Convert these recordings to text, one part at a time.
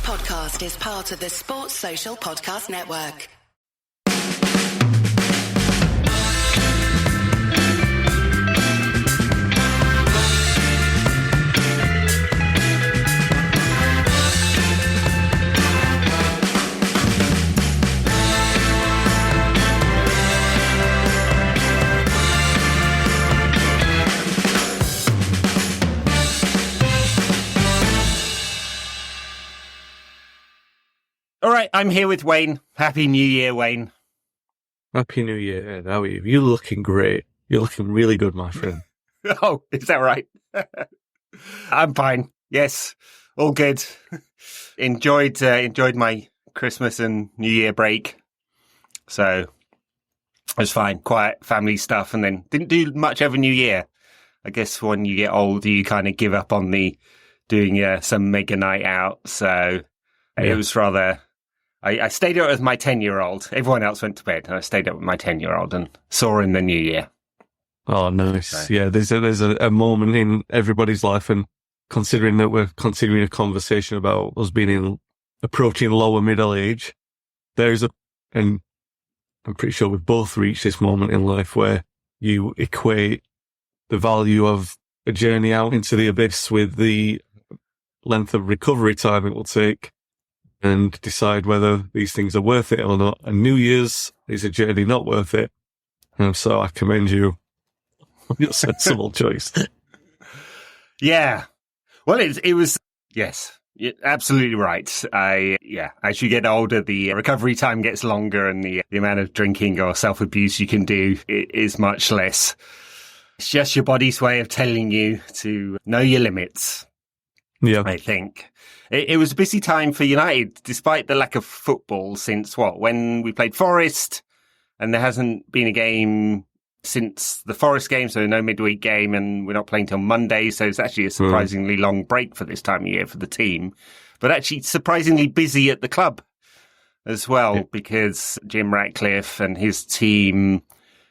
podcast is part of the Sports Social Podcast Network. All right, I'm here with Wayne. Happy New Year, Wayne. Happy New Year. How are you? You're looking great. You're looking really good, my friend. Oh, is that right? I'm fine. Yes, all good. Enjoyed my Christmas and New Year break. So it was fine. Quiet family stuff, and then didn't do much over New Year. I guess when you get older, you kind of give up on the doing some mega night out. So it was rather... I stayed out with my 10-year-old. Everyone else went to bed, and I stayed out with my 10-year-old and saw in the new year. Oh, nice. So. Yeah, there's a moment in everybody's life, and considering that we're continuing a conversation about us being approaching lower middle age, and I'm pretty sure we've both reached this moment in life where you equate the value of a journey out into the abyss with the length of recovery time it will take, and decide whether these things are worth it or not. And New Year's is a journey not worth it. And so I commend you on your sensible choice. Yeah. Well, it was, yes, you're absolutely right. As you get older, the recovery time gets longer, and the amount of drinking or self-abuse you can do is much less. It's just your body's way of telling you to know your limits. Yeah. I think. It was a busy time for United, despite the lack of football since when we played Forest, and there hasn't been a game since the Forest game, so no midweek game, and we're not playing till Monday, so it's actually a surprisingly long break for this time of year for the team, but actually surprisingly busy at the club as well, because Jim Ratcliffe and his team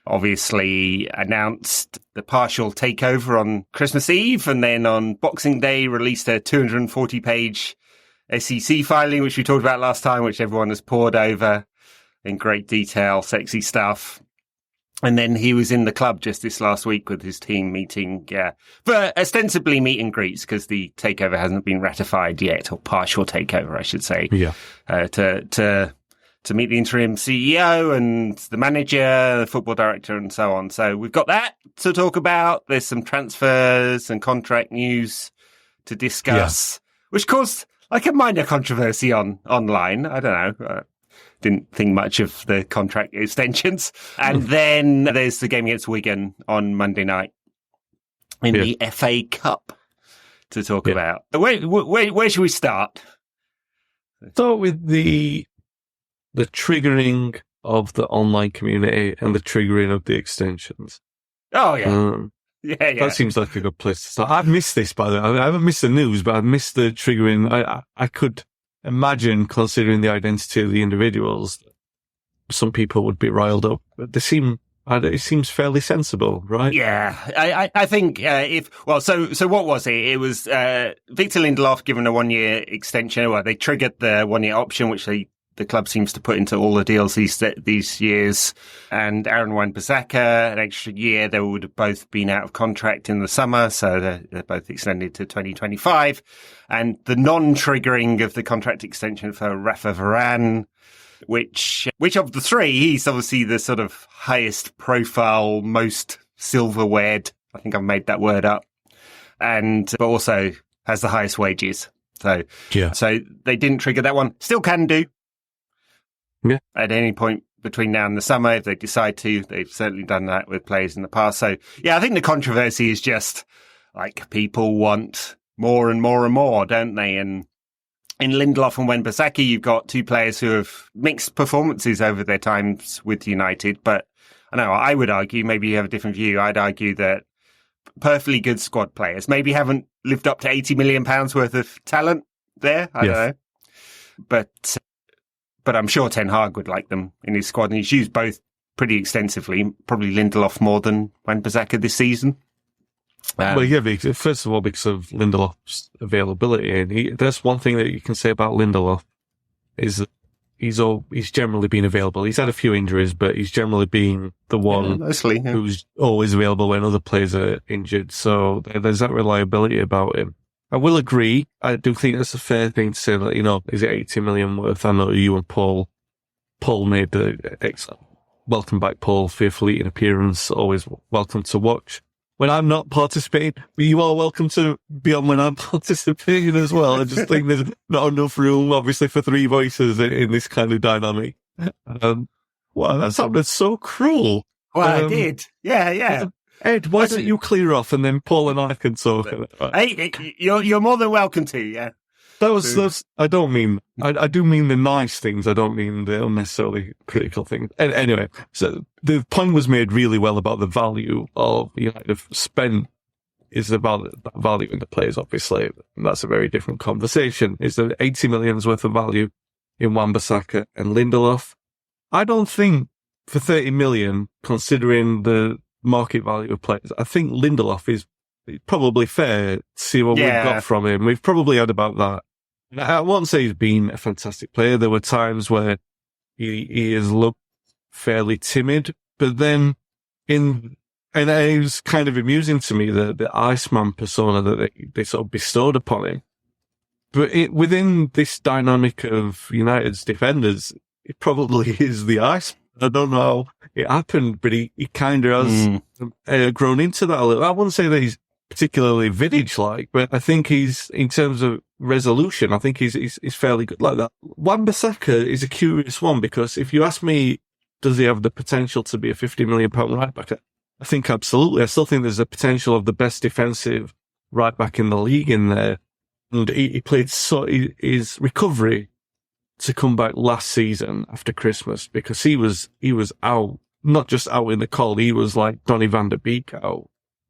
obviously announced the partial takeover on Christmas Eve, and then on Boxing Day released a 240-page SEC filing, which we talked about last time, which everyone has pored over in great detail, sexy stuff. And then he was in the club just this last week with his team meeting, for ostensibly meet and greets, because the takeover hasn't been ratified yet, or partial takeover, I should say. Yeah. To meet the interim CEO and the manager, the football director, and so on. So we've got that to talk about. There's some transfers and contract news to discuss, which caused like a minor controversy online. I don't know. Didn't think much of the contract extensions. And then there's the game against Wigan on Monday night in the FA Cup to talk about. Where should we start? Start with the triggering of the online community and the triggering of the extensions. Oh, yeah. That seems like a good place to start. I've missed this, by the way. I haven't missed the news, but I've missed the triggering. I could imagine, considering the identity of the individuals, some people would be riled up. But it seems fairly sensible, right? Yeah, I think so what was it? It was Victor Lindelof given a 1-year extension. Well, they triggered the 1-year option, which the club seems to put into all the deals these years. And Aaron Wan-Bissaka, an extra year. They would have both been out of contract in the summer, so they're both extended to 2025. And the non-triggering of the contract extension for Rafa Varane, which of the three, he's obviously the sort of highest profile, most silverwared. I think I've made that word up. But also has the highest wages. So they didn't trigger that one. Still can do. Yeah. At any point between now and the summer, if they decide to. They've certainly done that with players in the past. So, I think the controversy is just like people want more and more and more, don't they? And in Lindelof and Wan-Bissaka, you've got two players who have mixed performances over their times with United. But I would argue, maybe you have a different view, I'd argue that perfectly good squad players maybe haven't lived up to £80 million worth of talent there. I don't know. But I'm sure Ten Hag would like them in his squad, and he's used both pretty extensively, probably Lindelof more than Wan-Bissaka this season. Well, yeah, first of all, because of Lindelof's availability, and that's one thing that you can say about Lindelof is that he's generally been available. He's had a few injuries, but he's generally been the one who's always available when other players are injured. So there's that reliability about him. I will agree. I do think that's a fair thing to say that, is it 80 million worth? I know you and Paul made the excellent welcome back, Paul, for your fleeting appearance. Always welcome to watch when I'm not participating, but you are welcome to be on when I'm participating as well. I just think there's not enough room, obviously, for three voices in this kind of dynamic. Wow, that sounded so cruel. Well, I did. Yeah. Ed, why don't you clear off and then Paul and I can talk? Hey, you're more than welcome to, yeah. I don't mean, I do mean the nice things. I don't mean the unnecessarily critical things. Anyway, so the point was made really well about the value of United spent is about that value in the players, obviously. And that's a very different conversation. Is there 80 million's worth of value in Wan-Bissaka and Lindelof? I don't think for 30 million, considering the market value of players, I think Lindelof is probably fair to see what we've got from him. We've probably had about that. I won't say he's been a fantastic player. There were times where he has looked fairly timid, but then and it was kind of amusing to me, the Iceman persona that they sort of bestowed upon him. But within this dynamic of United's defenders, it probably is the Iceman. I don't know how it happened, but he kind of has grown into that a little. I wouldn't say that he's particularly vintage-like, but I think he's, in terms of resolution, I think he's fairly good like that. Wan-Bissaka is a curious one because if you ask me, does he have the potential to be a £50 million right back? I think absolutely. I still think there's a potential of the best defensive right back in the league in there. And he played his recovery to come back last season after Christmas because he was out, not just out in the cold, he was like Donny van der Beek out.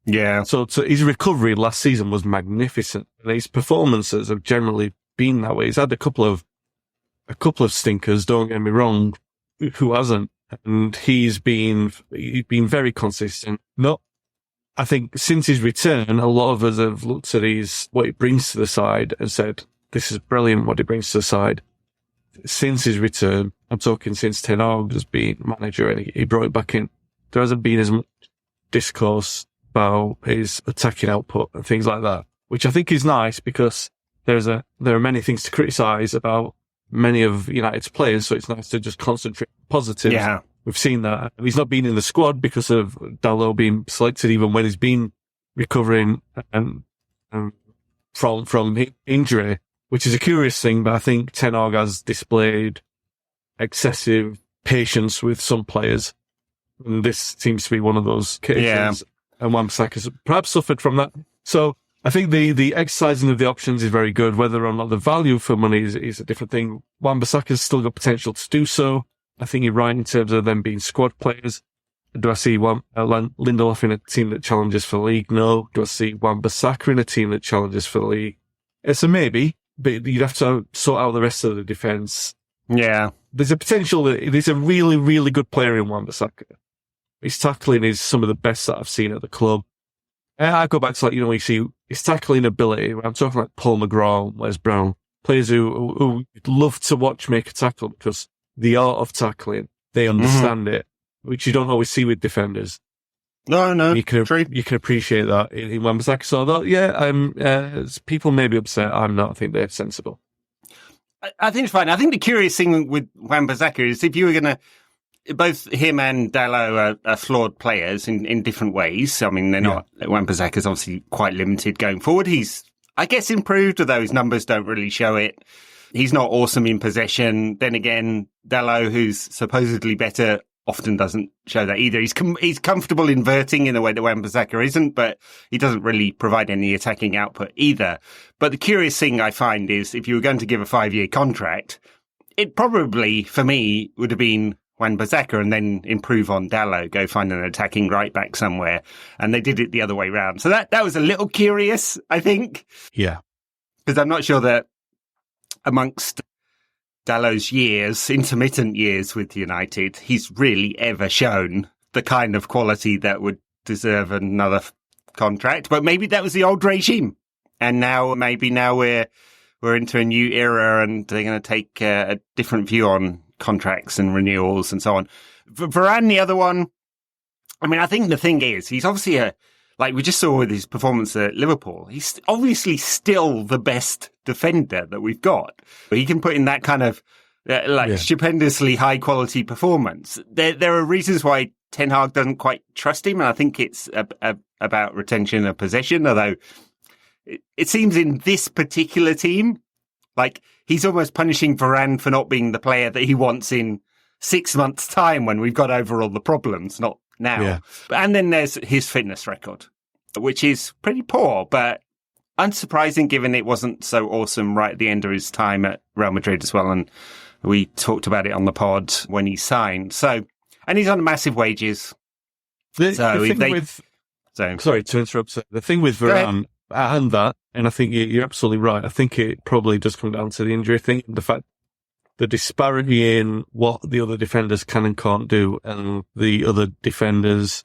Yeah. So his recovery last season was magnificent. And his performances have generally been that way. He's had a couple of stinkers, don't get me wrong, who hasn't? And he's been very consistent. I think since his return, a lot of us have looked at what he brings to the side and said, this is brilliant what he brings to the side. Since his return, I'm talking since Ten Hag has been manager and he brought it back in, there hasn't been as much discourse about his attacking output and things like that, which I think is nice because there are many things to criticise about many of United's players, so it's nice to just concentrate on positives. Yeah. We've seen that. He's not been in the squad because of Dalot being selected, even when he's been recovering from injury, which is a curious thing, but I think Ten Hag has displayed excessive patience with some players, and this seems to be one of those cases. Yeah. And Wan-Bissaka's perhaps suffered from that. So I think the exercising of the options is very good. Whether or not the value for money is a different thing. Wan-Bissaka's still got potential to do so. I think you're right in terms of them being squad players. Do I see Lindelof in a team that challenges for the league? No. Do I see Wan-Bissaka in a team that challenges for the league? It's a maybe, but you'd have to sort out the rest of the defence. Yeah. There's a potential that he's a really, really good player in Wan-Bissaka. His tackling is some of the best that I've seen at the club. And I go back to you see his tackling ability. I'm talking like Paul McGraw, Les Brown, players who love to watch make a tackle because the art of tackling, they understand it, which you don't always see with defenders. No, you can appreciate that in Wan-Bissaka. So people may be upset. I'm not. I think they're sensible. I think it's fine. I think the curious thing with Wan-Bissaka is if you were going to, both him and Dalot are flawed players in different ways. I mean, they're not. Wan-Bissaka's obviously quite limited going forward. He's, I guess, improved, although his numbers don't really show it. He's not awesome in possession. Then again, Dalot, who's supposedly better, often doesn't show that either. He's comfortable inverting in a way that Wan-Bissaka isn't, but he doesn't really provide any attacking output either. But the curious thing I find is if you were going to give a 5-year contract, it probably, for me, would have been Wan-Bissaka and then improve on Dalot, go find an attacking right back somewhere. And they did it the other way round. So that was a little curious, I think. Yeah. Because I'm not sure that amongst Dalot's intermittent years with United, he's really ever shown the kind of quality that would deserve another contract, but maybe that was the old regime. And now we're into a new era and they're going to take a different view on contracts and renewals and so on. Varane, the other one, I mean, I think the thing is, he's obviously like we just saw with his performance at Liverpool, he's obviously still the best defender that we've got. He can put in that kind of stupendously high quality performance. There are reasons why Ten Hag doesn't quite trust him, and I think it's about retention of possession, although it seems in this particular team, like he's almost punishing Varane for not being the player that he wants in 6 months' time when we've got over all the problems, not now. Yeah. And then there's his fitness record, which is pretty poor, but unsurprising given it wasn't so awesome right at the end of his time at Real Madrid as well. And we talked about it on the pod when he signed. So, and he's on massive wages. Sorry to interrupt. So the thing with Varane and I think you're absolutely right. I think it probably does come down to the injury thing, the fact the disparity in what the other defenders can and can't do, and the other defenders'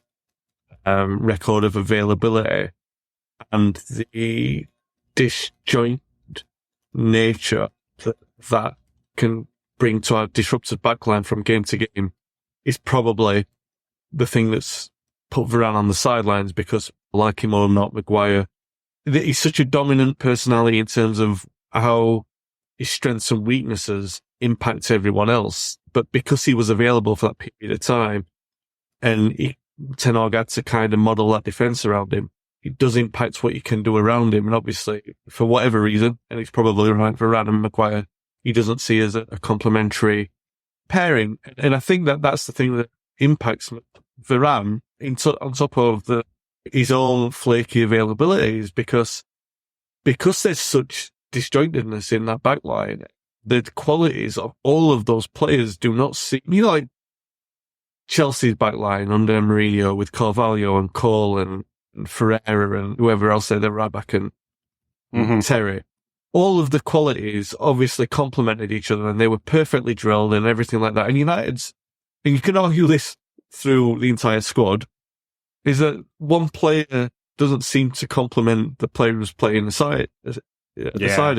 record of availability, and the disjoint nature that can bring to our disrupted backline from game to game is probably the thing that's put Varane on the sidelines, because, like him or not, Maguire, he's such a dominant personality in terms of how his strengths and weaknesses impact everyone else. But because he was available for that period of time, and Ten Hag had to kind of model that defence around him, it does impact what you can do around him. And obviously, for whatever reason, and it's probably right for Varane and Maguire, he doesn't see as a complementary pairing. And I think that that's the thing that impacts Varane on top of his own flaky availabilities, because there's such disjointedness in that backline. The qualities of all of those players do not seem, like Chelsea's backline under Mourinho with Carvalho and Cole and Ferreira and whoever else they're right back and Terry. All of the qualities obviously complemented each other and they were perfectly drilled and everything like that. And United's, and you can argue this through the entire squad, is that one player doesn't seem to complement the player who's playing the side of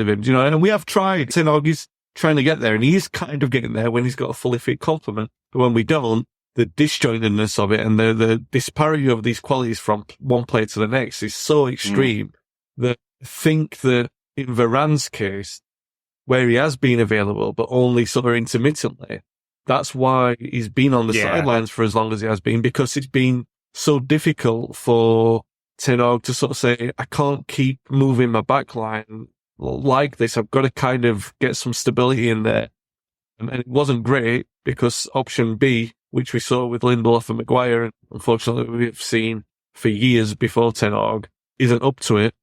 him, and we have tried. Ten Hag is trying to get there, and he is kind of getting there when he's got a fully fit complement. But when we don't, the disjointedness of it and the disparity of these qualities from one player to the next is so extreme that I think that in Varane's case, where he has been available, but only sort of intermittently, that's why he's been on the sidelines for as long as he has been, because it's been so difficult for Ten Hag to sort of say, I can't keep moving my backline like this. I've got to kind of get some stability in there. And it wasn't great, because option B, which we saw with Lindelof and Maguire, and unfortunately we've seen for years before Ten Hag, isn't up to it.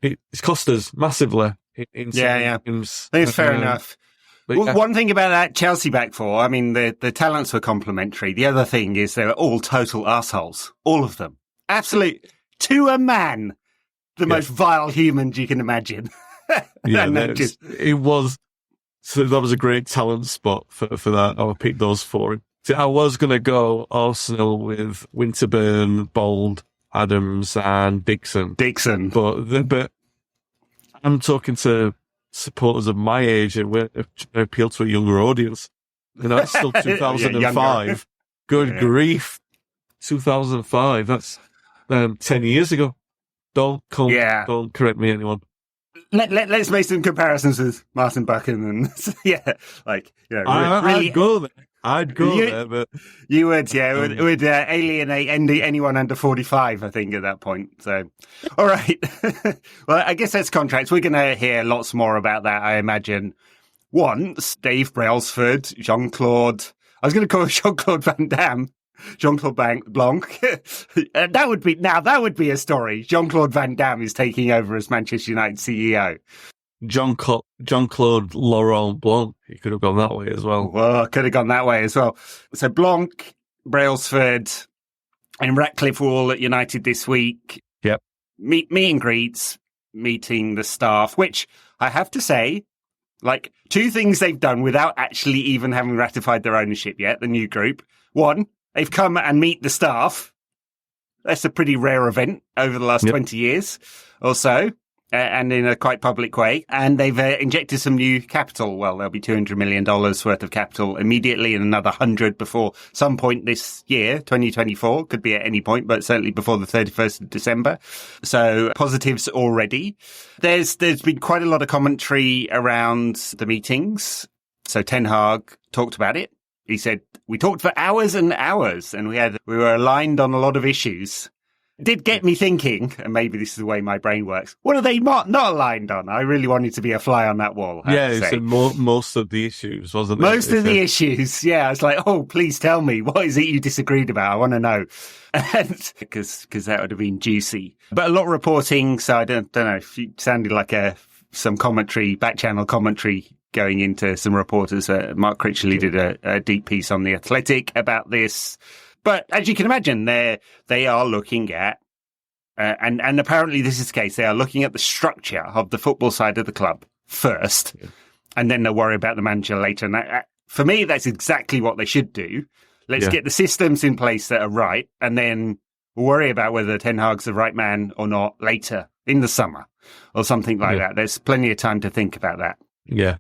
It's cost us massively. I think it's fair enough. One thing about that Chelsea back four, I mean, the talents were complementary. The other thing is they were all total assholes. All of them. Absolute, to a man, the most vile humans you can imagine. It was, so that was a great talent spot for that. I'll pick those for him. See, I was going to go Arsenal with Winterburn, Bold, Adams and Dixon. But I'm talking to supporters of my age and we're trying to appeal to a younger audience. It's still 2005. Good grief. 2005. That's 10 years ago. Don't correct me, anyone. Let's make some comparisons with Martin Buchan and I'd go there. But you would alienate anyone under 45, I think, at that point. So, all right. Well, I guess that's contracts. We're going to hear lots more about that, I imagine. Once Dave Brailsford, Jean-Claude, I was going to call it Jean-Claude Van Damme, Jean-Claude Blanc. that would be a story. Jean-Claude Van Damme is taking over as Manchester United CEO. Jean-Claude Laurent Blanc. He could have gone that way as well. Well, could have gone that way as well. So Blanc, Brailsford, and Ratcliffe were all at United this week. Yep. Meet and greets, meeting the staff, which I have to say, like, two things they've done without actually even having ratified their ownership yet, the new group. One, they've come and meet the staff. That's a pretty rare event over the last 20 years or so. And in a quite public way. And they've injected some new capital. Well, there'll be $200 million worth of capital immediately and another 100 before some point this year, 2024. Could be at any point, but certainly before the 31st of December. So positives already. There's been quite a lot of commentary around the meetings. So Ten Hag talked about it. He said, we talked for hours and hours and we were aligned on a lot of issues. It did get me thinking, and maybe this is the way my brain works, what are they not aligned on? I really wanted to be a fly on that wall. So most of the issues, wasn't it? Most of the issues, yeah. I was like, oh, please tell me, what is it you disagreed about? I want to know. Because that would have been juicy. But a lot of reporting, so I don't know, if it sounded like some commentary, back-channel commentary going into some reporters. Mark Critchley did a deep piece on The Athletic about this. But as you can imagine, they are looking at, and apparently this is the case, they are looking at the structure of the football side of the club first, and then they'll worry about the manager later. And for me, that's exactly what they should do. Let's get the systems in place that are right, and then we'll worry about whether Ten Hag's the right man or not later in the summer or something like that. There's plenty of time to think about that. Yeah.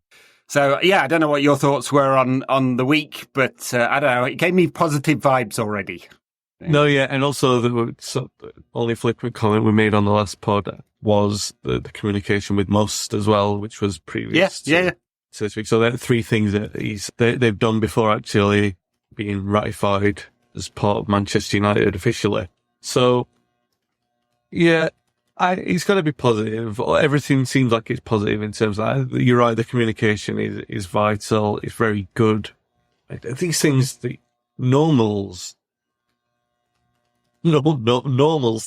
So, I don't know what your thoughts were on the week, but I don't know. It gave me positive vibes already. No, and also the only flippant comment we made on the last pod was the communication with Most as well, which was previous to this week. So there are three things that they've done before actually being ratified as part of Manchester United officially. So, it's got to be positive. Everything seems like it's positive in terms of that. You're right, the communication is vital. It's very good. These things, the normals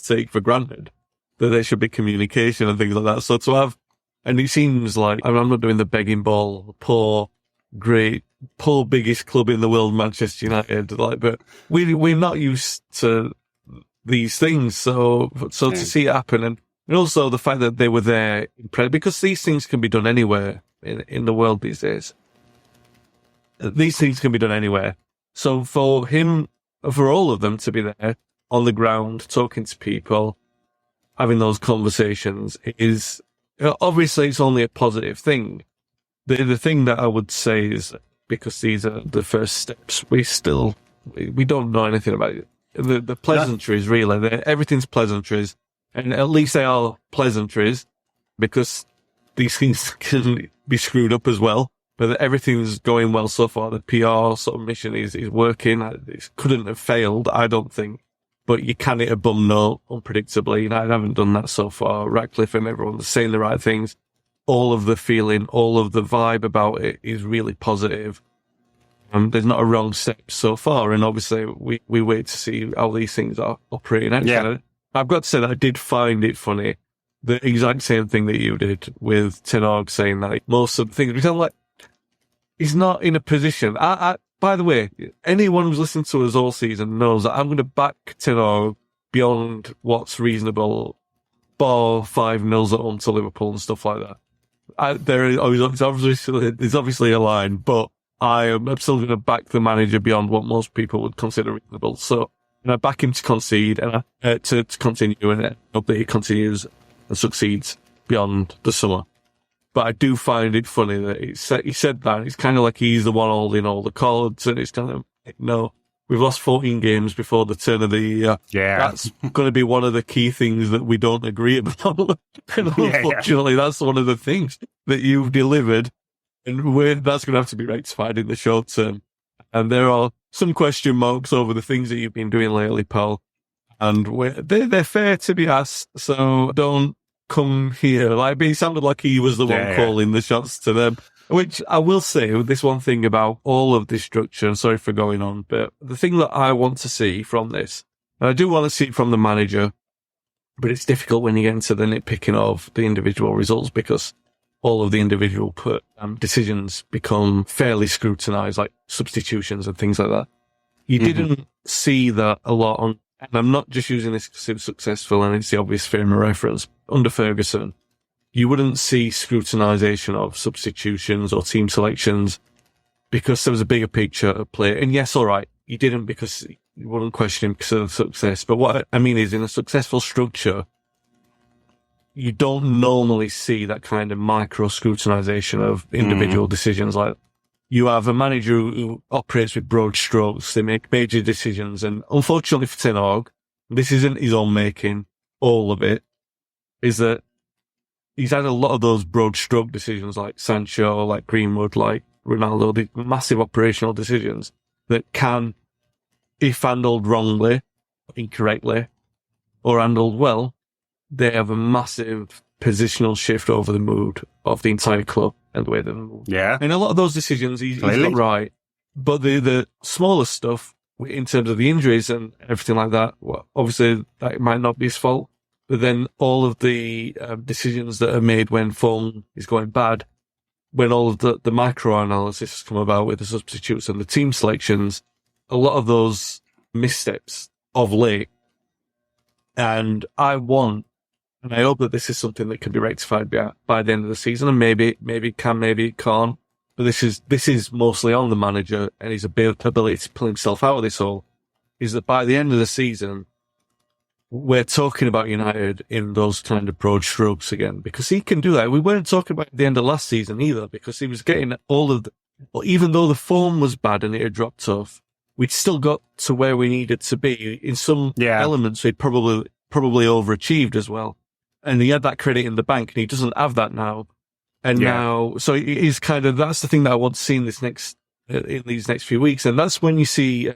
take for granted that there should be communication and things like that. So to have, and it seems like, I'm not doing the begging ball, poor biggest club in the world, Manchester United, but we're not used to these things. So to see it happen, and also the fact that they were there, because these things can be done anywhere in the world these days. These things can be done anywhere. So for all of them to be there on the ground, talking to people, having those conversations is, obviously it's only a positive thing. The thing that I would say is, because these are the first steps, we don't know anything about it. The pleasantries, really. Everything's pleasantries. And at least they are pleasantries, because these things can be screwed up as well. But everything's going well so far. The PR sort of mission is working. It couldn't have failed, I don't think. But you can hit a bum note unpredictably. United haven't done that so far. Ratcliffe and everyone are saying the right things. All of the feeling, all of the vibe about it is really positive. There's not a wrong step so far, and obviously we wait to see how these things are operating. Actually, I've got to say that I did find it funny, the exact same thing that you did with Ten Hag saying that most of the things, because I'm like, he's not in a position. By the way, anyone who's listened to us all season knows that I'm going to back Ten Hag beyond what's reasonable, bar 5-0 at home to Liverpool and stuff like that. There's obviously a line, but I am still going to back the manager beyond what most people would consider reasonable. So, I back him to concede and to continue, and hope that he continues and succeeds beyond the summer. But I do find it funny that he said that. It's kind of like he's the one holding all the cards, and it's kind of, no, we've lost 14 games before the turn of the year. That's going to be one of the key things that we don't agree about. And unfortunately, that's one of the things that you've delivered. And that's going to have to be rectified in the short term. And there are some question marks over the things that you've been doing lately, Paul. And they're fair to be asked, so don't come here. It sounded like he was the one calling the shots to them. Which I will say, this one thing about all of this structure, sorry for going on, but the thing that I want to see from this, and I do want to see it from the manager, but it's difficult when you get into the nitpicking of the individual results, because all of the individual decisions become fairly scrutinized, like substitutions and things like that. You didn't see that a lot on, and I'm not just using this because it was successful and it's the obvious frame of reference. Under Ferguson, you wouldn't see scrutinization of substitutions or team selections because there was a bigger picture at play. And yes, all right, you didn't, because you wouldn't question him because of success. But what I mean is, in a successful structure, you don't normally see that kind of micro scrutinization of individual decisions. Like, you have a manager who operates with broad strokes. They make major decisions. And unfortunately for Ten Hag, this isn't his own making. All of it is that he's had a lot of those broad stroke decisions, like Sancho, like Greenwood, like Ronaldo, the massive operational decisions that can, if handled wrongly, incorrectly, or handled well, they have a massive positional shift over the mood of the entire club and the way they move. Yeah. And a lot of those decisions, he's got right. But the smaller stuff, in terms of the injuries and everything like that, well, obviously that might not be his fault. But then all of the decisions that are made when form is going bad, when all of the micro-analysis has come about with the substitutes and the team selections, a lot of those missteps of late. And I hope that this is something that can be rectified by the end of the season, and maybe it can, maybe it can't. But this is mostly on the manager and his ability to pull himself out of this all, is that by the end of the season, we're talking about United in those kind of broad strokes again, because he can do that. We weren't talking about the end of last season either, because he was getting even though the form was bad and it had dropped off, we'd still got to where we needed to be. In some elements, we'd probably overachieved as well. And he had that credit in the bank, and he doesn't have that now. And now, so it is kind of, that's the thing that I want to see in these next few weeks. And that's when you see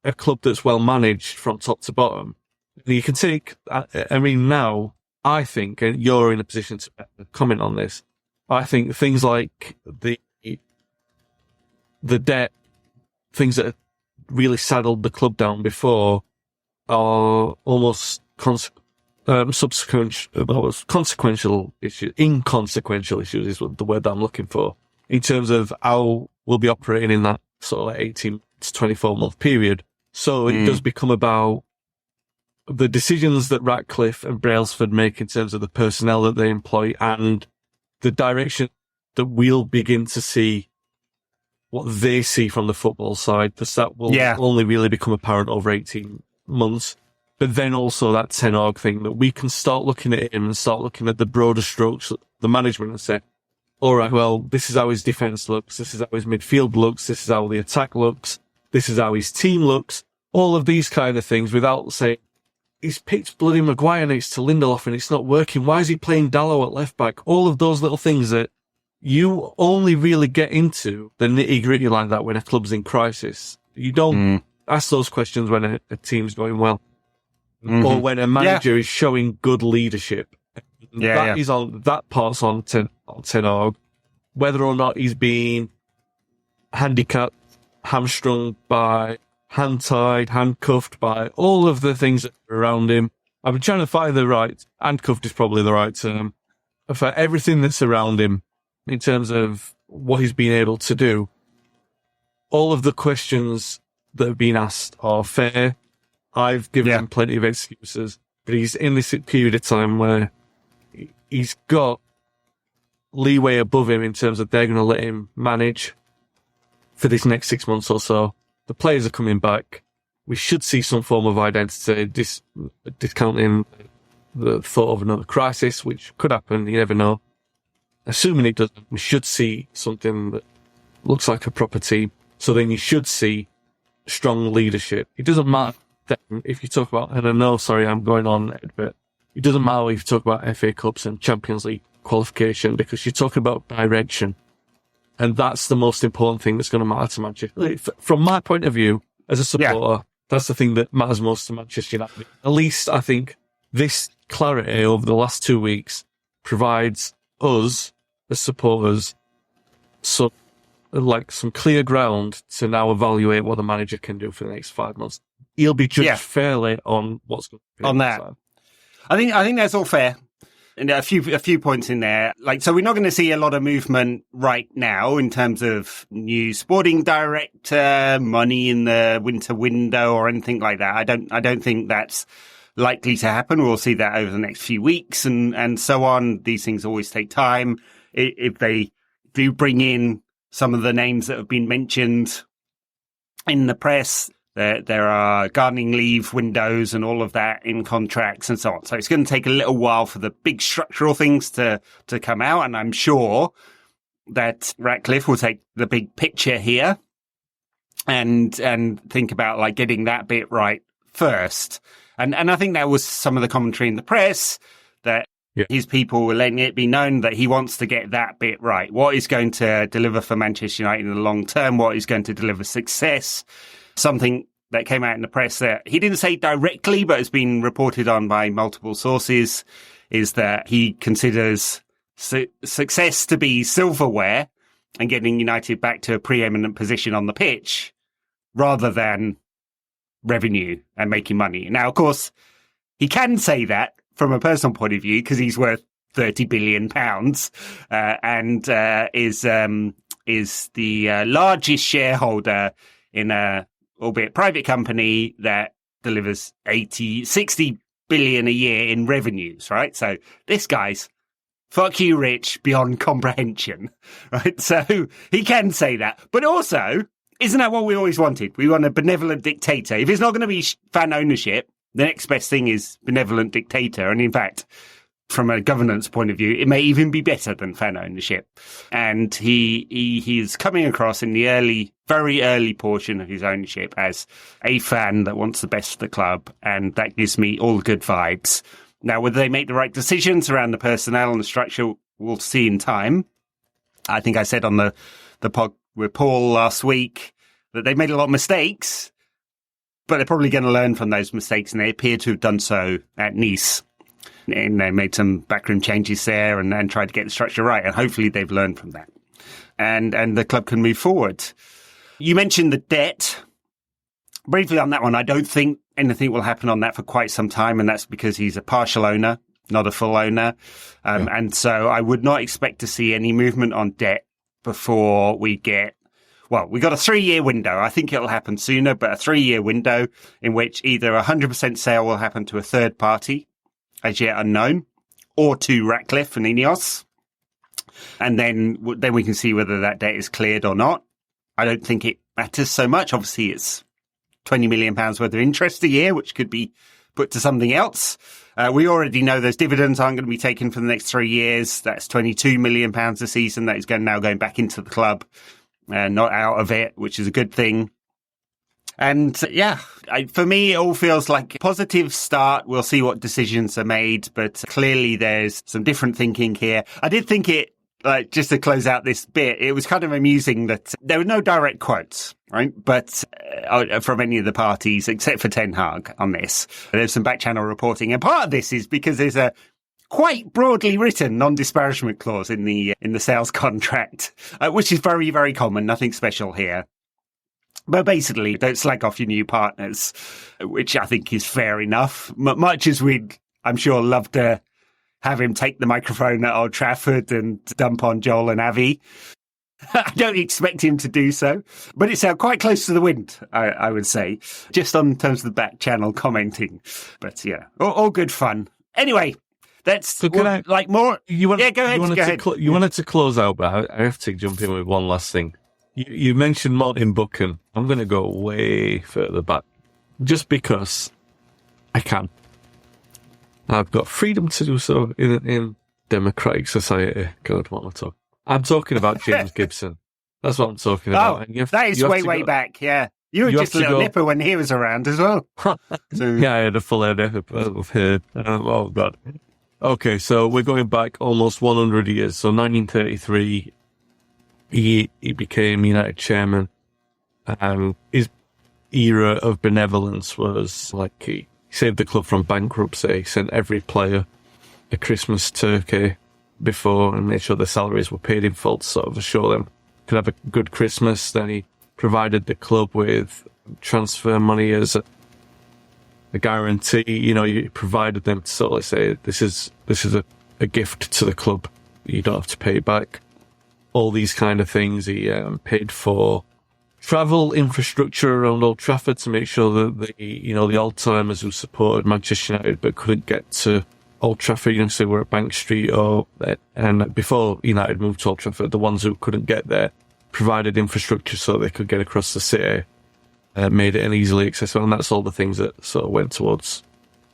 a club that's well managed from top to bottom. And you can take, I mean, now, I think, and you're in a position to comment on this, I think things like the debt, things that really saddled the club down before, are almost inconsequential issues is the word that I'm looking for, in terms of how we'll be operating in that sort of like 18 to 24 month period. So it does become about the decisions that Ratcliffe and Brailsford make in terms of the personnel that they employ and the direction that we'll begin to see what they see from the football side, because that will only really become apparent over 18 months. But then also that Ten Hag thing, that we can start looking at him and start looking at the broader strokes, the management, and say, all right, well, this is how his defence looks, this is how his midfield looks, this is how the attack looks, this is how his team looks, all of these kind of things, without saying, he's picked bloody Maguire next to Lindelof and it's not working, why is he playing Dalot at left back? All of those little things that you only really get into the nitty-gritty like that when a club's in crisis. You don't ask those questions when a team's going well. Or when a manager is showing good leadership. That part's on Ten Hag. Whether or not he's being handicapped, hamstrung by, hand-tied, handcuffed by all of the things that are around him. I've been trying to find the right, handcuffed is probably the right term, for everything that's around him in terms of what he's been able to do. All of the questions that have been asked are fair. I've given him plenty of excuses, but he's in this period of time where he's got leeway above him in terms of they're going to let him manage for this next 6 months or so. The players are coming back. We should see some form of identity, discounting the thought of another crisis, which could happen, you never know. Assuming it doesn't, we should see something that looks like a proper team. So then you should see strong leadership. It doesn't matter then if you talk about, and I know, sorry, I'm going on a bit. It doesn't matter if you talk about FA Cups and Champions League qualification, because you're talking about direction. And that's the most important thing that's going to matter to Manchester. From my point of view, as a supporter, that's the thing that matters most to Manchester United. At least I think this clarity over the last 2 weeks provides us, as supporters, some clear ground to now evaluate what the manager can do for the next 5 months. He'll be judged fairly on what's going to be on that. I think that's all fair. And a few points in there. So we're not going to see a lot of movement right now in terms of new sporting director, money in the winter window or anything like that. I don't think that's likely to happen. We'll see that over the next few weeks and so on. These things always take time. If they do bring in some of the names that have been mentioned in the press, There are gardening leave windows and all of that in contracts and so on. So it's going to take a little while for the big structural things to come out. And I'm sure that Ratcliffe will take the big picture here and think about like getting that bit right first. And I think that was some of the commentary in the press that his people were letting it be known that he wants to get that bit right. What is going to deliver for Manchester United in the long term? What is going to deliver success? Something that came out in the press that he didn't say directly, but has been reported on by multiple sources, is that he considers success to be silverware and getting United back to a preeminent position on the pitch rather than revenue and making money. Now, of course, he can say that from a personal point of view because he's worth £30 billion and is the largest shareholder in a albeit private company that delivers 60 billion a year in revenues, right? So this guy's fuck you rich beyond comprehension, right? So he can say that. But also, isn't that what we always wanted? We want a benevolent dictator. If it's not going to be fan ownership, the next best thing is benevolent dictator. And in fact, from a governance point of view, it may even be better than fan ownership. And he is coming across in the very early portion of his ownership as a fan that wants the best for the club. And that gives me all the good vibes. Now, whether they make the right decisions around the personnel and the structure, we'll see in time. I think I said on the pod with Paul last week that they made a lot of mistakes, but they're probably going to learn from those mistakes. And they appear to have done so at Nice. And they made some backroom changes there and tried to get the structure right. And hopefully they've learned from that. And the club can move forward. You mentioned the debt. Briefly on that one, I don't think anything will happen on that for quite some time. And that's because he's a partial owner, not a full owner. And so I would not expect to see any movement on debt before we got a 3-year window. I think it'll happen sooner, but a 3-year window in which either 100% sale will happen to a third party, as yet unknown, or to Ratcliffe and Ineos. And then we can see whether that debt is cleared or not. I don't think it matters so much. Obviously, it's £20 million worth of interest a year, which could be put to something else. We already know those dividends aren't going to be taken for the next 3 years. That's £22 million a season that is now going back into the club, not out of it, which is a good thing. And for me, it all feels like a positive start. We'll see what decisions are made, but clearly there's some different thinking here. I did think just to close out this bit, it was kind of amusing that there were no direct quotes, right? But from any of the parties, except for Ten Hag on this. There's some back-channel reporting. And part of this is because there's a quite broadly written non-disparagement clause in the sales contract, which is very, very common. Nothing special here. But basically, don't slag off your new partners, which I think is fair enough. Much as we'd, I'm sure, love to have him take the microphone at Old Trafford and dump on Joel and Avi. I don't expect him to do so, but it's quite close to the wind, I would say, just on terms of the back channel commenting. But yeah, all good fun. Anyway, that's more. Go ahead. You wanted to close out, but I have to jump in with one last thing. You mentioned Martin Buchan. I'm going to go way further back, just because I can. I've got freedom to do so in democratic society. God, what am I talking? I'm talking about James Gibson. That's what I'm talking about. That is way back. Yeah, you were just a little nipper when he was around as well. Yeah, I had a full head of hair. Oh God. Okay, so we're going back almost 100 years. So 1933. He became United chairman. His era of benevolence was like he saved the club from bankruptcy. He sent every player a Christmas turkey before and made sure their salaries were paid in full to sort of assure them could have a good Christmas. Then he provided the club with transfer money as a guarantee. You provided them to sort of say, this is a gift to the club. You don't have to pay back. All these kind of things. He paid for travel infrastructure around Old Trafford to make sure that the old-timers who supported Manchester United but couldn't get to Old Trafford, so were at Bank Street and before United moved to Old Trafford, the ones who couldn't get there provided infrastructure so they could get across the city. made it an easily accessible, and that's all the things that sort of went towards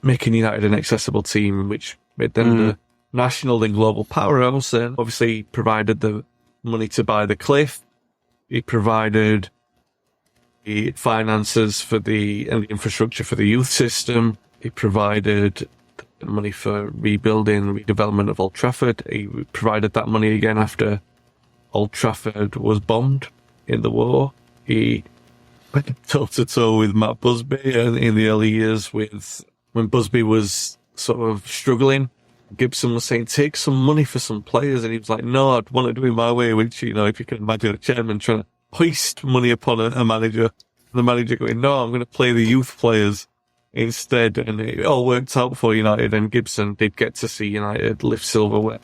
making United an accessible team, which made them the national and global powerhouse. And obviously provided the money to buy the cliff. He provided the finances and the infrastructure for the youth system. He provided money for redevelopment of Old Trafford. He provided that money again after Old Trafford was bombed in the war. He went toe-to-toe with Matt Busby in the early years when Busby was sort of struggling. Gibson was saying, take some money for some players. And he was like, no, I'd want to do it my way, which, if you can imagine a chairman trying to hoist money upon a manager. And the manager going, no, I'm going to play the youth players instead. And it all worked out for United, and Gibson did get to see United lift silverware.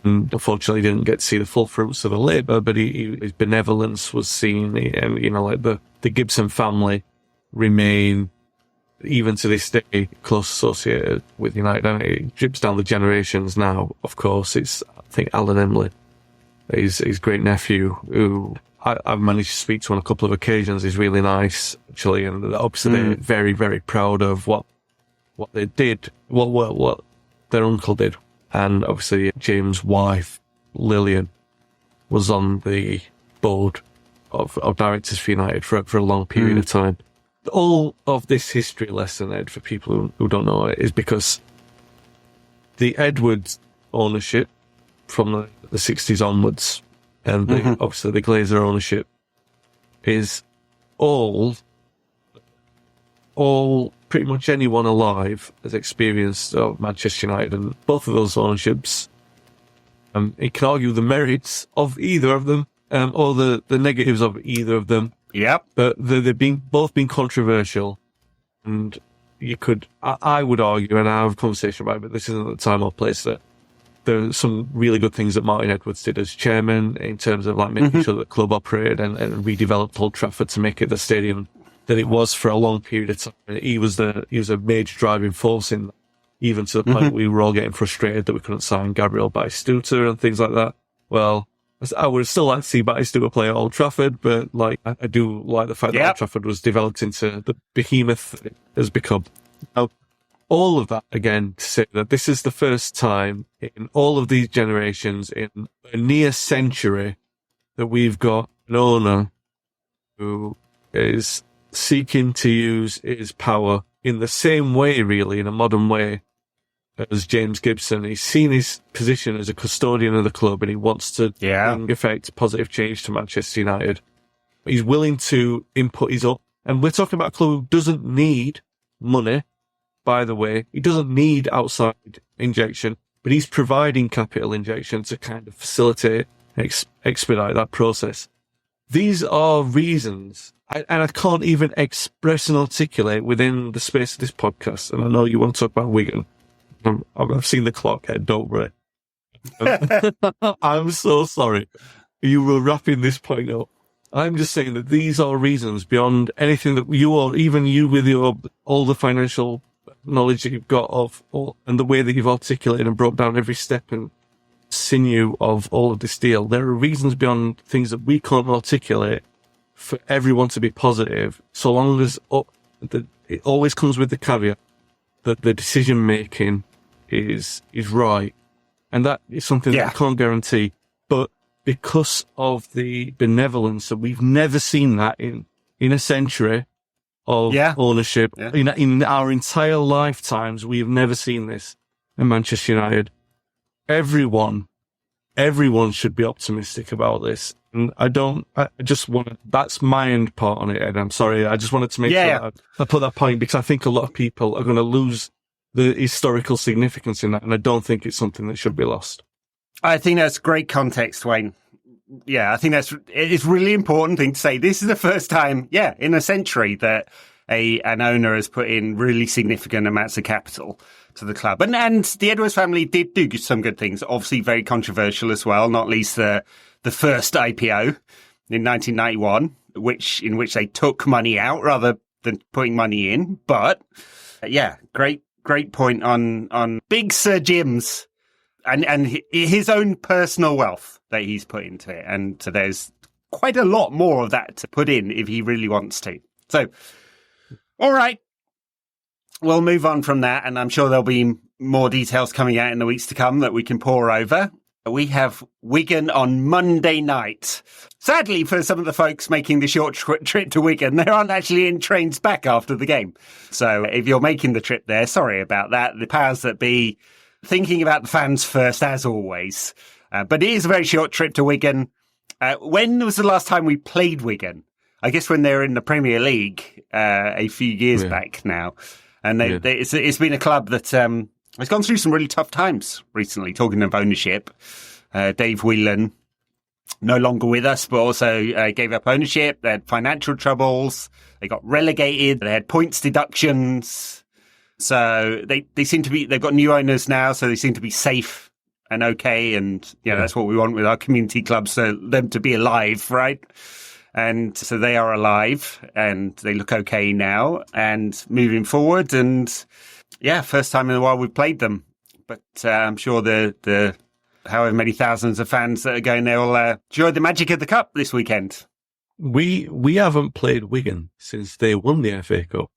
And unfortunately didn't get to see the full fruits of the labour, but his benevolence was seen. And, the Gibson family remain, even to this day, close associated with United. And it drips down the generations now. Of course, it's, I think, Alan Emley, his great nephew, who I've managed to speak to on a couple of occasions. He's really nice, actually, and obviously they're very, very proud of what they did, what their uncle did. And obviously James' wife, Lillian, was on the board of directors for United for a long period of time. All of this history lesson, Ed, for people who don't know it, is because the Edwards ownership from the 60s onwards, and obviously the Glazer ownership, is all pretty much anyone alive has experienced Manchester United, and both of those ownerships, you can argue the merits of either of them, or the negatives of either of them. Yep. But they've both been controversial, and I would argue, and I have a conversation about it, but this isn't the time or place, that there are some really good things that Martin Edwards did as chairman in terms of making sure that the club operated and redeveloped Old Trafford to make it the stadium that it was for a long period of time. He was a major driving force in that, even to the point we were all getting frustrated that we couldn't sign Gabriel Batistuta and things like that. Well, I would still like to see Batistuta play at Old Trafford, but I do like the fact that Old Trafford was developed into the behemoth it has become. Now, all of that, again, to say that this is the first time in all of these generations, in a near century, that we've got an owner who is seeking to use his power in the same way, really, in a modern way, as James Gibson. He's seen his position as a custodian of the club, and he wants to bring effect positive change to Manchester United. He's willing to input his own, and we're talking about a club who doesn't need money, by the way. He doesn't need outside injection, but he's providing capital injection to kind of facilitate, expedite that process. These are reasons, and I can't even express and articulate within the space of this podcast. And I know you want to talk about Wigan. I've seen the clock, Ed, don't worry. I'm so sorry. You were wrapping this point up. I'm just saying that these are reasons beyond anything that you, or even you with all the financial knowledge that you've got and the way that you've articulated and broke down every step and sinew of all of this deal. There are reasons beyond things that we can't articulate for everyone to be positive, so long as it always comes with the caveat that the decision making is right. And that is something that I can't guarantee. But because of the benevolence, that we've never seen that in a century of ownership. Yeah. In our entire lifetimes, we have never seen this in Manchester United. Everyone should be optimistic about this. And that's my end part on it, Ed. I'm sorry. I just wanted to make sure that I put that point, because I think a lot of people are going to lose the historical significance in that. And I don't think it's something that should be lost. I think that's great context, Wayne. Yeah, I think it's really important thing to say. This is the first time, in a century that an owner has put in really significant amounts of capital to the club. And the Edwards family did do some good things, obviously very controversial as well, not least the first IPO in 1991, in which they took money out rather than putting money in. But great point on Big Sir Jim's and his own personal wealth that he's put into it. And so there's quite a lot more of that to put in if he really wants to. So, all right. We'll move on from that, and I'm sure there'll be more details coming out in the weeks to come that we can pore over. We have Wigan on Monday night. Sadly, for some of the folks making the short trip to Wigan, they aren't actually in trains back after the game. So if you're making the trip there, sorry about that. The powers that be, thinking about the fans first, as always. But it is a very short trip to Wigan. When was the last time we played Wigan? I guess when they were in the Premier League a few years back now. And it's been a club that has gone through some really tough times recently, talking of ownership. Dave Whelan, no longer with us, but also gave up ownership. They had financial troubles. They got relegated. They had points deductions. So they seem to be, they've got new owners now, so they seem to be safe and okay. And, that's what we want with our community clubs, so them to be alive, right? And so they are alive and they look okay now and moving forward. And first time in a while we've played them. But I'm sure the however many thousands of fans that are going there will enjoy the magic of the cup this weekend. We haven't played Wigan since they won the FA Cup.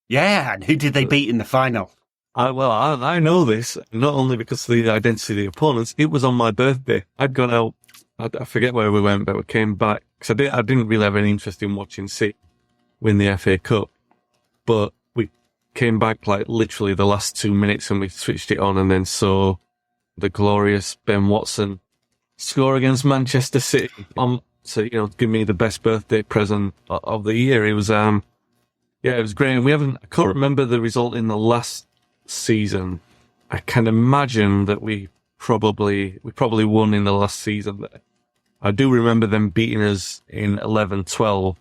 Yeah, and who did they beat in the final? I know this, not only because of the identity of the opponents. It was on my birthday. I'd gone out, I forget where we went, but we came back. Because I didn't really have any interest in watching City win the FA Cup. But we came back like literally the last 2 minutes and we switched it on and then saw the glorious Ben Watson score against Manchester City. So, give me the best birthday present of the year. It was, it was great. And I can't remember the result in the last season. I can imagine that we probably won in the last season. I do remember them beating us in 11-12.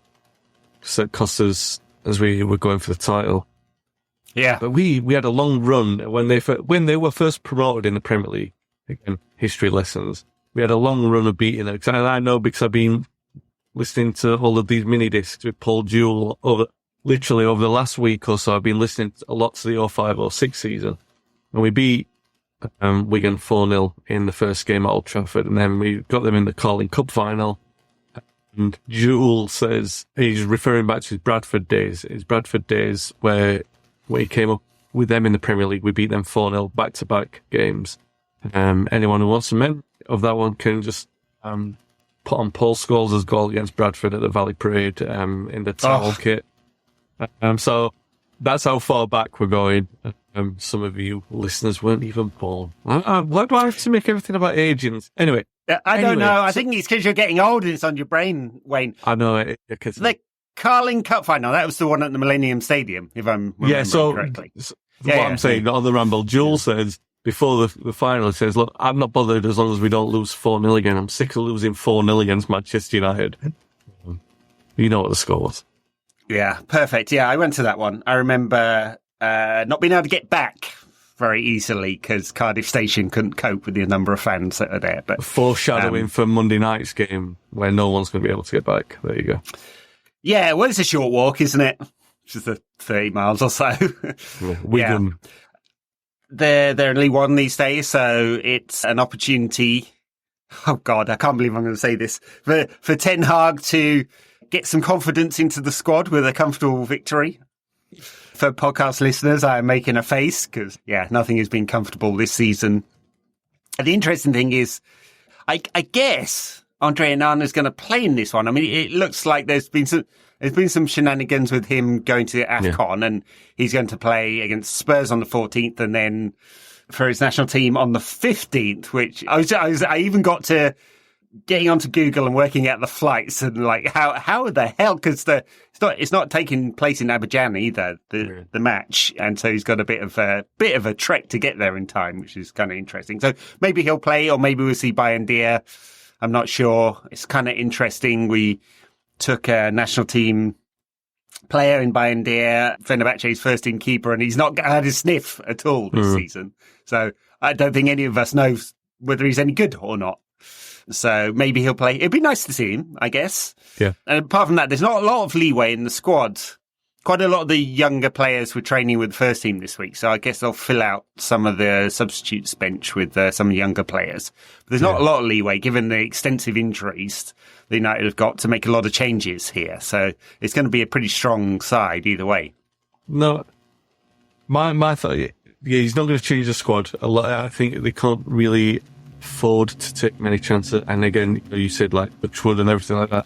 So it cost us as we were going for the title. Yeah. But we had a long run when they were first promoted in the Premier League. Again, history lessons. We had a long run of beating them. I know because I've been listening to all of these mini discs with Paul Jewell over the last week or so. I've been listening a lot to the 05-06 season. And we beat Wigan 4-0 in the first game at Old Trafford, and then we got them in the Carling Cup final. And Jewell says he's referring back to his Bradford days where he came up with them in the Premier League. We beat them 4-0 back-to-back games. Anyone who wants a memory of that one can just put on Paul Scholes' goal against Bradford at the Valley Parade in the towel kit. So that's how far back we're going. Some of you listeners weren't even born. Why do I have to make everything about agents? Anyway. I don't know. I think it's because you're getting old and it's on your brain, Wayne. I know. The Carling Cup final, that was the one at the Millennium Stadium, if I'm remembering correctly. I'm saying, not on the ramble, Jewell says, before the final, he says, look, I'm not bothered as long as we don't lose 4-0 again. I'm sick of losing 4-0 against Manchester United. You know what the score was. Yeah, perfect. Yeah, I went to that one. I remember not being able to get back very easily because Cardiff Station couldn't cope with the number of fans that are there. But foreshadowing for Monday night's game where no one's going to be able to get back. There you go. Yeah, well, it's a short walk, isn't it? Just 30 miles or so. Wigan. Yeah. They're only one these days, so it's an opportunity. Oh, God, I can't believe I'm going to say this. For Ten Hag to get some confidence into the squad with a comfortable victory. For podcast listeners, I am making a face because, nothing has been comfortable this season. And the interesting thing is, I guess Andre Onana is going to play in this one. I mean, it looks like there's been some shenanigans with him going to the AFCON, and he's going to play against Spurs on the 14th, and then for his national team on the 15th. Which I even got to getting onto Google and working out the flights and like how the hell, because it's not taking place in Abidjan either, the match, and so he's got a bit of a trek to get there in time, which is kind of interesting. So maybe he'll play, or maybe we'll see Bayendier. I'm not sure. It's kind of interesting. We took a national team player in Bayendier, Fenerbahce's first team keeper, and he's not had a sniff at all this season. So I don't think any of us knows whether he's any good or not. So maybe he'll play. It'd be nice to see him, I guess. Yeah. And apart from that, there's not a lot of leeway in the squad quite a lot of the younger players were training with the first team this week, so I guess they'll fill out some of the substitutes bench with some younger players. But there's not a lot of leeway, given the extensive injuries the United have got, to make a lot of changes here. So it's going to be a pretty strong side either way. No, my thought, he's not going to change the squad a lot. I think they can't really afford to take many chances. And again, you said like Butchwood and everything like that.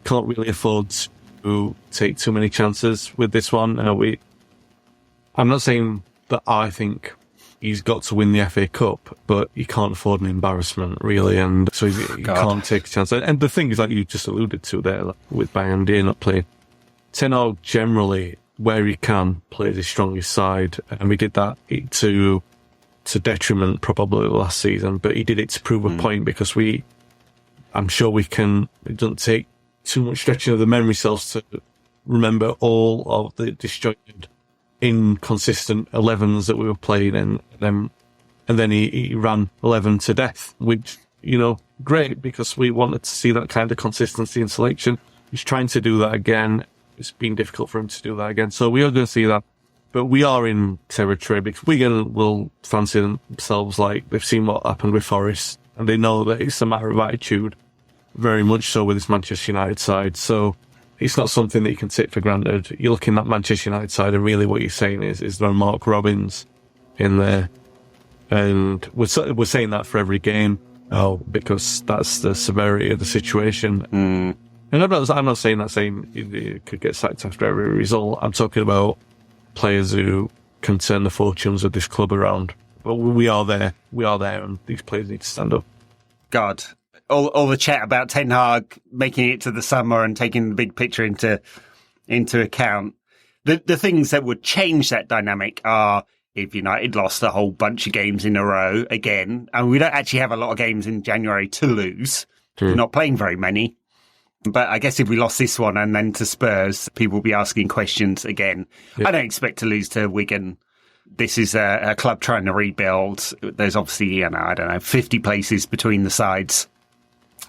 Can't really afford to take too many chances with this one. I'm not saying that I think he's got to win the FA Cup, but he can't afford an embarrassment, really, and so he can't take a chance. And the thing is, like you just alluded to there, like, with Bayern D not playing, Ten Hag generally, where he can, plays his strongest side, and we did that to detriment probably last season, but he did it to prove a point, because I'm sure we can, it doesn't take too much stretching of the memory cells to remember all of the disjointed, inconsistent 11s that we were playing, and then he ran 11 to death, which, great, because we wanted to see that kind of consistency in selection. He's trying to do that again. It's been difficult for him to do that again, so we are going to see that. But we are in territory, because Wigan will fancy themselves like they've seen what happened with Forest, and they know that it's a matter of attitude, very much so with this Manchester United side. So it's not something that you can take for granted. You're looking at Manchester United side, and really what you're saying is there are Mark Robbins in there, and we're saying that for every game. Because that's the severity of the situation. And I'm not saying you could get sacked after every result. I'm talking about players who can turn the fortunes of this club around. But we are there, and these players need to stand up. God, all the chat about Ten Hag making it to the summer and taking the big picture into account. The things that would change that dynamic are if United lost a whole bunch of games in a row again, and we don't actually have a lot of games in January to lose. We're not playing very many. But I guess if we lost this one and then to Spurs, people will be asking questions again. Yeah. I don't expect to lose to Wigan. This is a club trying to rebuild. There's obviously, 50 places between the sides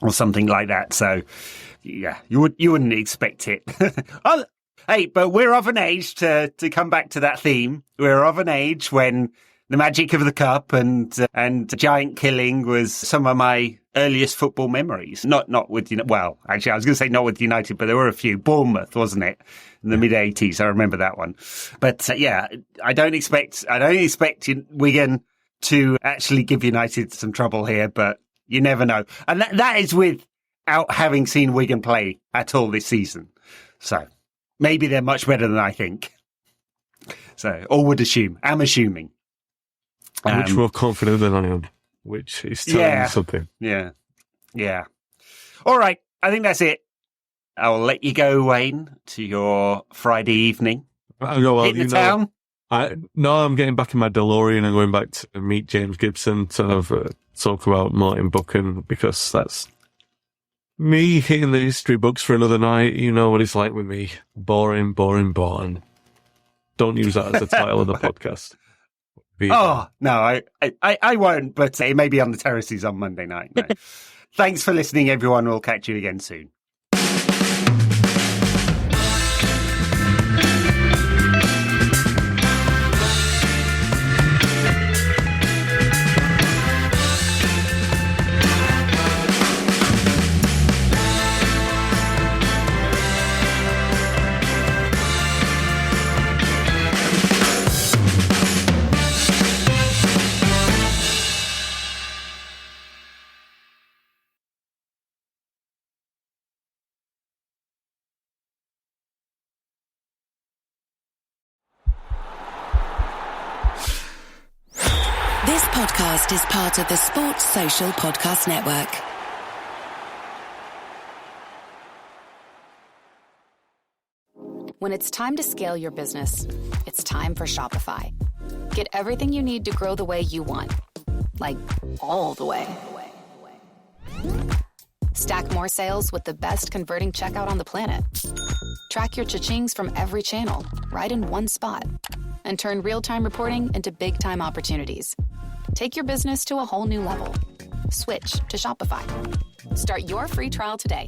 or something like that. So, yeah, you wouldn't expect it. Hey, but we're of an age to come back to that theme. We're of an age when the magic of the cup and giant killing was some of my earliest football memories. Not with, well, actually, I was going to say not with United, but there were a few. Bournemouth, wasn't it? In the mid-'80s, I remember that one. But I don't expect Wigan to actually give United some trouble here, but you never know. And that is without having seen Wigan play at all this season. So maybe they're much better than I think. So, or would assume. I'm assuming. Much more confident than I am, which is telling you something. Yeah. All right, I think that's it. I'll let you go, Wayne, to your Friday evening. Hit the town. I'm getting back in my DeLorean and going back to meet James Gibson to talk about Martin Buchan, because that's me hitting the history books for another night. You know what it's like with me. Boring. Don't use that as the title of the podcast. No, I won't, but it may be on the terraces on Monday night. No. Thanks for listening, everyone. We'll catch you again soon. This podcast is part of the Sports Social Podcast Network. When it's time to scale your business, it's time for Shopify. Get everything you need to grow the way you want. Like, all the way. Stack more sales with the best converting checkout on the planet. Track your cha-chings from every channel, right in one spot. And turn real-time reporting into big-time opportunities. Take your business to a whole new level. Switch to Shopify. Start your free trial today